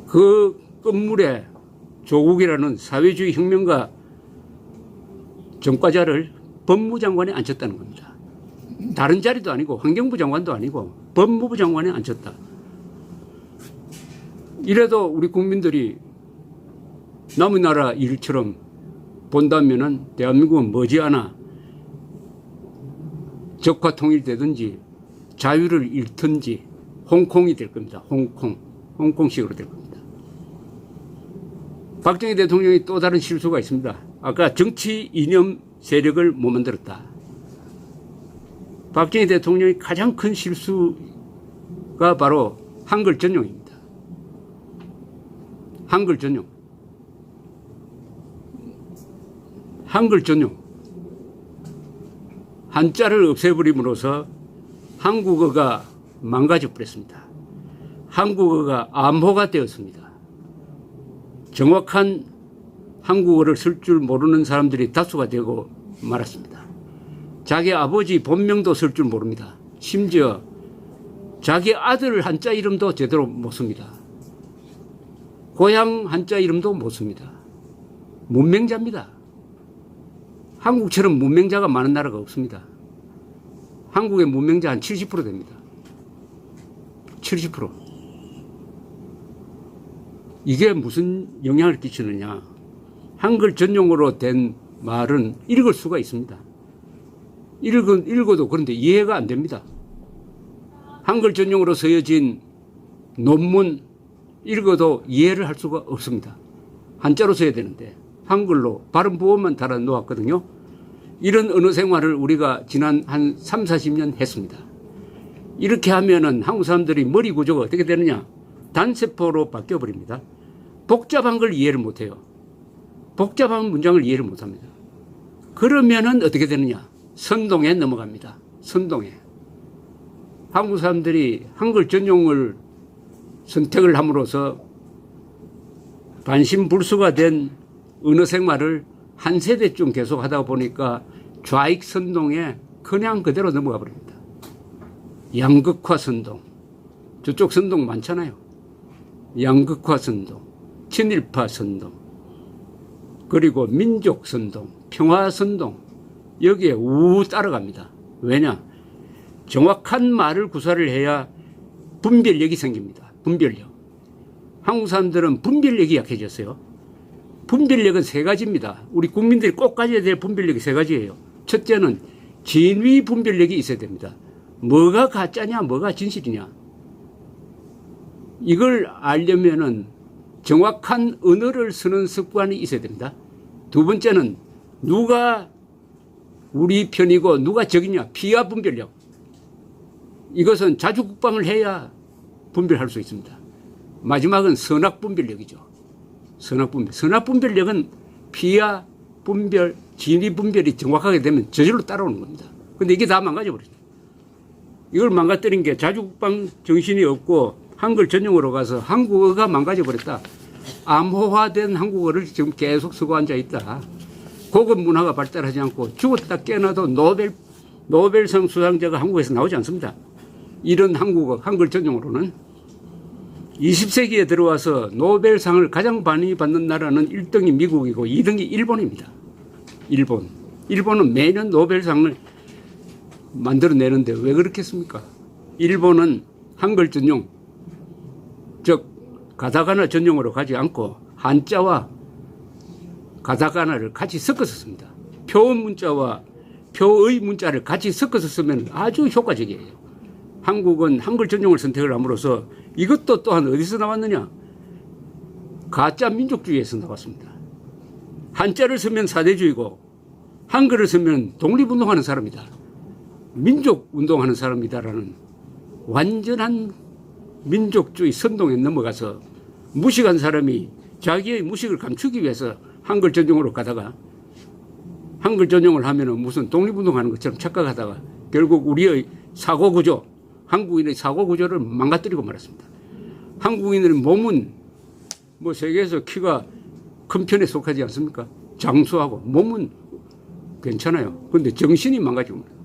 그 끝물에 조국이라는 사회주의 혁명가 전과자를 법무장관에 앉혔다는 겁니다. 다른 자리도 아니고 환경부 장관도 아니고 법무부 장관에 앉혔다. 이래도 우리 국민들이 남의 나라 일처럼 본다면은 대한민국은 머지않아 적화 통일되든지 자유를 잃든지 홍콩이 될 겁니다. 홍콩식으로 될 겁니다. 박정희 대통령이 또 다른 실수가 있습니다. 아까 정치 이념 세력을 못 만들었다. 박정희 대통령이 가장 큰 실수가 바로 한글 전용입니다. 한글 전용. 한글 전용. 한자를 없애버림으로써 한국어가 망가져 버렸습니다. 한국어가 암호가 되었습니다. 정확한 한국어를 쓸 줄 모르는 사람들이 다수가 되고 말았습니다. 자기 아버지 본명도 쓸 줄 모릅니다. 심지어 자기 아들 한자 이름도 제대로 못 씁니다. 고향 한자 이름도 못 씁니다. 문맹자입니다. 한국처럼 문맹자가 많은 나라가 없습니다. 한국의 문맹자 한 70% 됩니다. 70%. 이게 무슨 영향을 끼치느냐. 한글 전용으로 된 말은 읽을 수가 있습니다. 읽어도 그런데 이해가 안 됩니다. 한글 전용으로 쓰여진 논문 읽어도 이해를 할 수가 없습니다. 한자로 써야 되는데 한글로 발음 부호만 달아 놓았거든요. 이런 언어 생활을 우리가 지난 한 3, 40년 했습니다. 이렇게 하면은 한국 사람들이 머리 구조가 어떻게 되느냐. 단세포로 바뀌어 버립니다. 복잡한 걸 이해를 못해요. 복잡한 문장을 이해를 못합니다. 그러면은 어떻게 되느냐. 선동에 넘어갑니다. 선동에. 한국 사람들이 한글 전용을 선택을 함으로써 반신불수가 된 언어 생활을 한 세대쯤 계속 하다 보니까 좌익 선동에 그냥 그대로 넘어가 버립니다. 양극화 선동. 저쪽 선동 많잖아요. 양극화 선동, 친일파 선동, 그리고 민족 선동, 평화 선동. 여기에 우 따라갑니다. 왜냐? 정확한 말을 구사를 해야 분별력이 생깁니다. 분별력. 한국 사람들은 분별력이 약해졌어요. 분별력은 세 가지입니다. 우리 국민들이 꼭 가져야 될 분별력이 세 가지예요. 첫째는 진위 분별력이 있어야 됩니다. 뭐가 가짜냐, 뭐가 진실이냐. 이걸 알려면은 정확한 언어를 쓰는 습관이 있어야 됩니다. 두 번째는 누가 우리 편이고 누가 적이냐, 피하 분별력. 이것은 자주국방을 해야 분별할 수 있습니다. 마지막은 선악 분별력이죠. 선악 분별. 선악 분별력은 피하 분별, 진위 분별이 정확하게 되면 저절로 따라오는 겁니다. 근데 이게 다 망가져 버렸어요. 이걸 망가뜨린 게 자주국방 정신이 없고 한글 전용으로 가서 한국어가 망가져 버렸다. 암호화된 한국어를 지금 계속 쓰고 앉아 있다. 고급 문화가 발달하지 않고 죽었다 깨어나도 노벨상 수상자가 한국에서 나오지 않습니다. 이런 한국어, 한글 전용으로는 20세기에 들어와서 노벨상을 가장 많이 받는 나라는 1등이 미국이고 2등이 일본입니다. 일본. 일본은 매년 노벨상을 만들어내는데 왜 그렇겠습니까? 일본은 한글 전용, 즉 가타카나 전용으로 가지 않고 한자와 가타카나를 같이 섞어서 씁니다. 표 문자와 표의 문자를 같이 섞어서 쓰면 아주 효과적이에요. 한국은 한글 전용을 선택을 함으로써 이것도 또한 어디서 나왔느냐? 가짜 민족주의에서 나왔습니다. 한자를 쓰면 사대주의고 한글을 쓰면 독립운동하는 사람이다. 민족운동하는 사람이다라는 완전한 민족주의 선동에 넘어가서 무식한 사람이 자기의 무식을 감추기 위해서 한글 전용으로 가다가 한글 전용을 하면은 무슨 독립운동하는 것처럼 착각하다가 결국 우리의 사고구조, 한국인의 사고구조를 망가뜨리고 말았습니다. 한국인의 몸은 뭐 세계에서 키가 큰 편에 속하지 않습니까? 장수하고 몸은 괜찮아요. 그런데 정신이 망가지고 말이에요.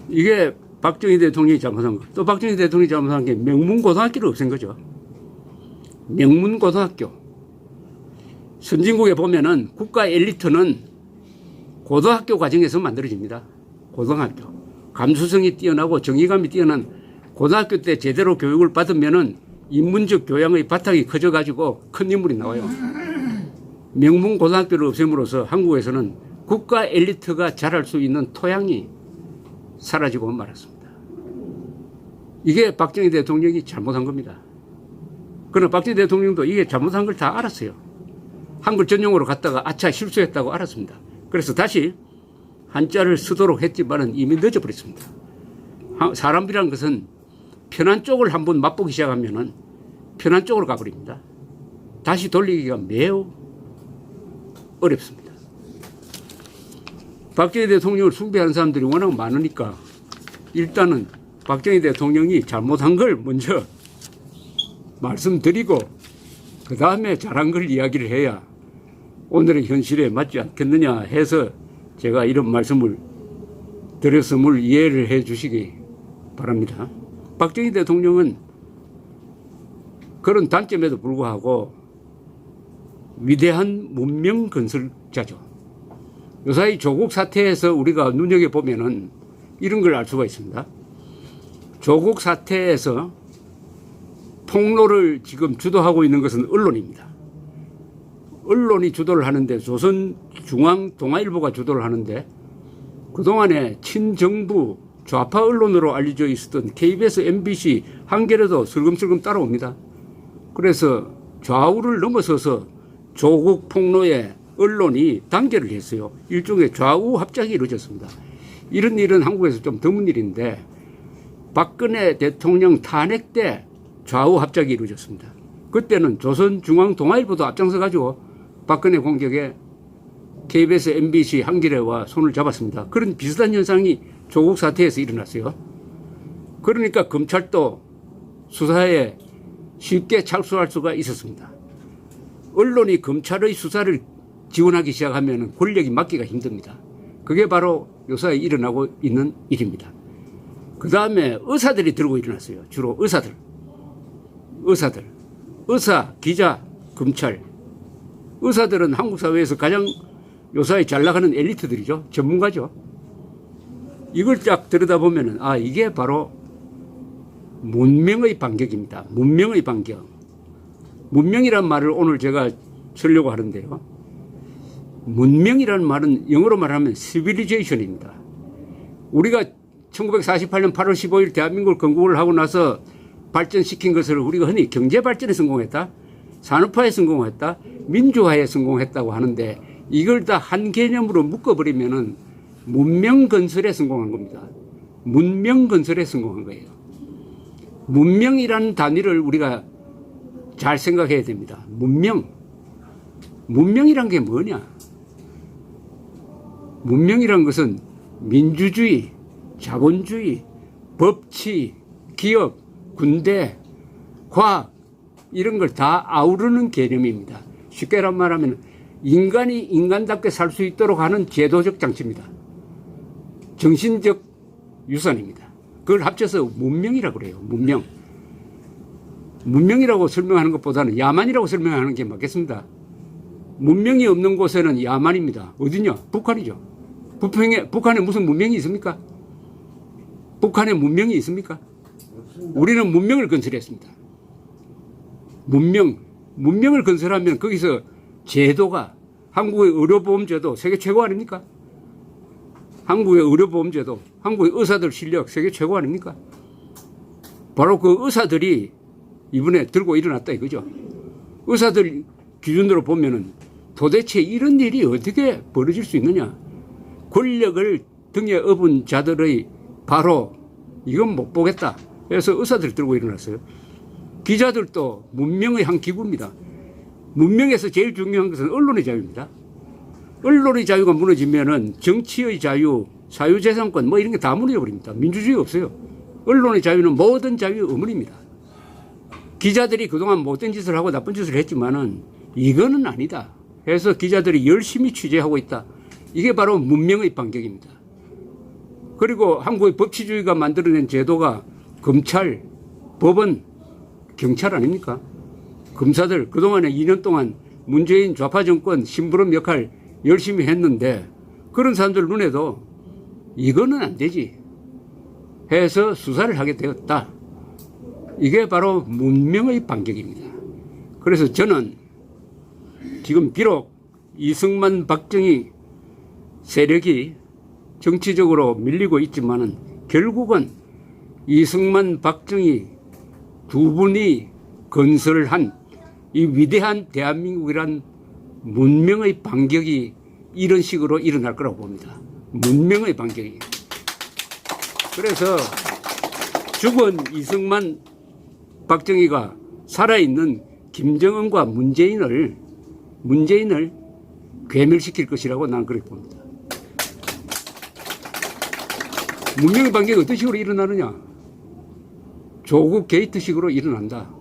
이게 박정희 대통령이 잘못한 거. 또 박정희 대통령이 잘못한 게 명문고등학교를 없앤 거죠. 명문고등학교. 선진국에 보면은 국가 엘리트는 고등학교 과정에서 만들어집니다. 고등학교. 감수성이 뛰어나고 정의감이 뛰어난 고등학교 때 제대로 교육을 받으면은 인문적 교양의 바탕이 커져가지고 큰 인물이 나와요. 명문고등학교를 없앰으로써 한국에서는 국가 엘리트가 자랄 수 있는 토양이 사라지고 말았습니다. 이게 박정희 대통령이 잘못한 겁니다. 그러나 박정희 대통령도 이게 잘못한 걸 다 알았어요. 한글 전용으로 갔다가 아차 실수했다고 알았습니다. 그래서 다시 한자를 쓰도록 했지만은 이미 늦어버렸습니다. 사람이란 것은 편한 쪽을 한번 맛보기 시작하면은 편한 쪽으로 가버립니다. 다시 돌리기가 매우 어렵습니다. 박정희 대통령을 숭배하는 사람들이 워낙 많으니까 일단은 박정희 대통령이 잘못한 걸 먼저 말씀드리고 그 다음에 잘한 걸 이야기를 해야 오늘의 현실에 맞지 않겠느냐 해서 제가 이런 말씀을 드렸음을 이해를 해 주시기 바랍니다. 박정희 대통령은 그런 단점에도 불구하고 위대한 문명 건설자죠. 요사이 조국 사태에서 우리가 눈여겨보면은 이런 걸 알 수가 있습니다. 조국 사태에서 폭로를 지금 주도하고 있는 것은 언론입니다. 언론이 주도를 하는데 조선중앙동아일보가 주도를 하는데 그동안에 친정부 좌파 언론으로 알려져 있었던 KBS, MBC, 한겨레도 슬금슬금 따라옵니다. 그래서 좌우를 넘어서서 조국 폭로에 언론이 단결을 했어요. 일종의 좌우 합작이 이루어졌습니다. 이런 일은 한국에서 좀 드문 일인데 박근혜 대통령 탄핵 때 좌우 합작이 이루어졌습니다. 그때는 조선중앙동아일보도 앞장서 가지고 박근혜 공격에 KBS, MBC, 한겨레와 손을 잡았습니다. 그런 비슷한 현상이 조국 사태에서 일어났어요. 그러니까 검찰도 수사에 쉽게 착수할 수가 있었습니다. 언론이 검찰의 수사를 지원하기 시작하면 권력이 막기가 힘듭니다. 그게 바로 요사이 일어나고 있는 일입니다. 그 다음에 의사들이 들고 일어났어요. 주로 의사들. 의사, 기자, 검찰. 의사들은 한국 사회에서 가장 요사이 잘 나가는 엘리트들이죠. 전문가죠. 이걸 쫙 들여다보면은 이게 바로 문명의 반격입니다. 문명의 반격. 문명이란 말을 오늘 제가 쓰려고 하는데요. 문명이라는 말은 영어로 말하면 civilization입니다. 우리가 1948년 8월 15일 대한민국을 건국을 하고 나서 발전시킨 것을 우리가 흔히 경제 발전에 성공했다, 산업화에 성공했다, 민주화에 성공했다고 하는데 이걸 다 한 개념으로 묶어버리면은 문명 건설에 성공한 겁니다. 문명 건설에 성공한 거예요. 문명이라는 단위를 우리가 잘 생각해야 됩니다. 문명이란 게 뭐냐? 문명이란 것은 민주주의, 자본주의, 법치, 기업, 군대, 과학 이런 걸 다 아우르는 개념입니다. 쉽게 말하면 인간이 인간답게 살 수 있도록 하는 제도적 장치입니다. 정신적 유산입니다. 그걸 합쳐서 문명이라고 그래요. 문명이라고 설명하는 것보다는 야만이라고 설명하는 게 맞겠습니다. 문명이 없는 곳에는 야만입니다. 어디냐? 북한이죠. 북한에 무슨 문명이 있습니까? 북한에 문명이 있습니까? 우리는 문명을 건설했습니다. 문명을 건설하면 거기서 제도가 한국의 의료보험제도 세계 최고 아닙니까? 한국의 의료보험제도, 한국의 의사들 실력 세계 최고 아닙니까? 바로 그 의사들이 이번에 들고 일어났다 이거죠. 의사들 기준으로 보면은 도대체 이런 일이 어떻게 벌어질 수 있느냐. 권력을 등에 업은 자들의 바로 이건 못 보겠다. 그래서 의사들이 들고 일어났어요. 기자들도 문명의 한 기구입니다. 문명에서 제일 중요한 것은 언론의 자유입니다. 언론의 자유가 무너지면은 정치의 자유, 사유재산권 뭐 이런 게 다 무너져버립니다. 민주주의 없어요. 언론의 자유는 모든 자유의 어머니입니다. 기자들이 그동안 못된 짓을 하고 나쁜 짓을 했지만은 이거는 아니다. 해서 기자들이 열심히 취재하고 있다. 이게 바로 문명의 반격입니다. 그리고 한국의 법치주의가 만들어낸 제도가 검찰, 법원, 경찰 아닙니까? 검사들 그동안에 2년 동안 문재인 좌파 정권 심부름 역할 열심히 했는데 그런 사람들 눈에도 이거는 안 되지 해서 수사를 하게 되었다. 이게 바로 문명의 반격입니다. 그래서 저는 지금 비록 이승만 박정희 세력이 정치적으로 밀리고 있지만은 결국은 이승만 박정희 두 분이 건설한 이 위대한 대한민국이란 문명의 반격이 이런 식으로 일어날 거라고 봅니다. 문명의 반격이. 그래서 죽은 이승만 박정희가 살아있는 김정은과 문재인을 괴멸시킬 것이라고 난 그렇게 봅니다. 문명의 반격이 어떤 식으로 일어나느냐? 조국 게이트식으로 일어난다.